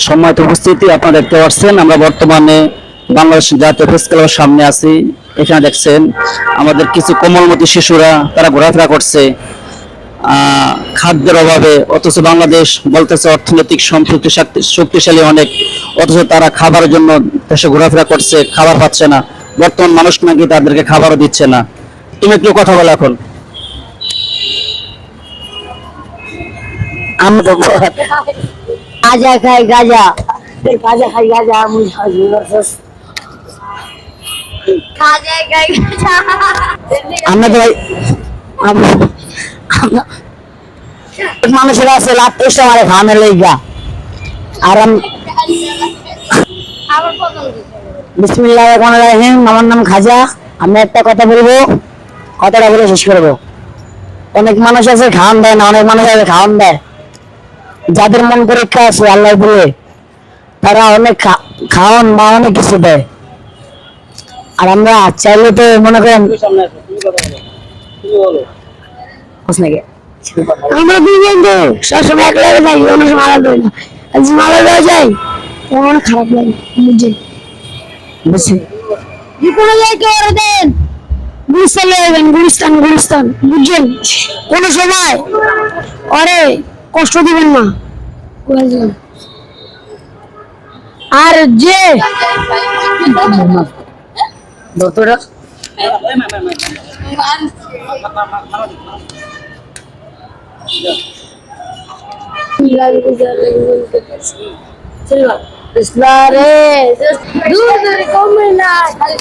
সম্মানিত উপস্থিতি, আপনারা দেখতে পাচ্ছেন আমরা বর্তমানে বাংলাদেশ জাতীয় প্রেস ক্লাবের সামনে আছি। এখানে দেখছেন আমাদের কিছু কোমলমতি শিশুরা তারা ঘোরাফেরা করছে খাদ্যের অভাবে, অথচ বাংলাদেশ বলতেছে অর্থনৈতিক সম্পৃক্তি শক্তিশালী অনেক, অথচ তারা খাবারের জন্য দেশে ঘোরাফেরা করছে, খাবার পাচ্ছে না। বর্তমান মানুষ নাকি তাদেরকে খাবারও দিচ্ছে না। তুমি একটু কথা বলো এখন। আমরা গাঁজা খাই, গাঁজা গাঁজা খাই, গাঁজা আমি আমরা তো মানুষের আছে লাভ চেষ্টা মারে খাওয়ানোর লেগা। আর বিসমিল্লাহির রহমানির রহিম। আমার নাম খাজা। আমি একটা কথা বলবো, কথাটা বলে শেষ করবো। অনেক মানুষ আছে খাওয়ান দেয় না, অনেক মানুষ আছে খাওয়ান দেয়। যাদের মন পরীক্ষা আছে আল্লাহ বলে তারা অনেক খাওয়ান বা অনেক কিছু দেয়। আর আমরা চাইলে তো মনে করেন আমরা দুইজন তো সবসময় এক লাগে যাই, অন্য সময় আলাদা হই না। মালা দেওয়া যায় আমার খারাপ লাগে, বুঝছেন? বুঝছি কোনো জায়গায় ওরা দেন গুলিস্তান যাবেন, গুলিস্তান গুলিস্তান, বুঝছেন? কোনো সময় ওরে কষ্ট দিবেন না। আর যে ডক্টররা দূর দূরে কমে না খালি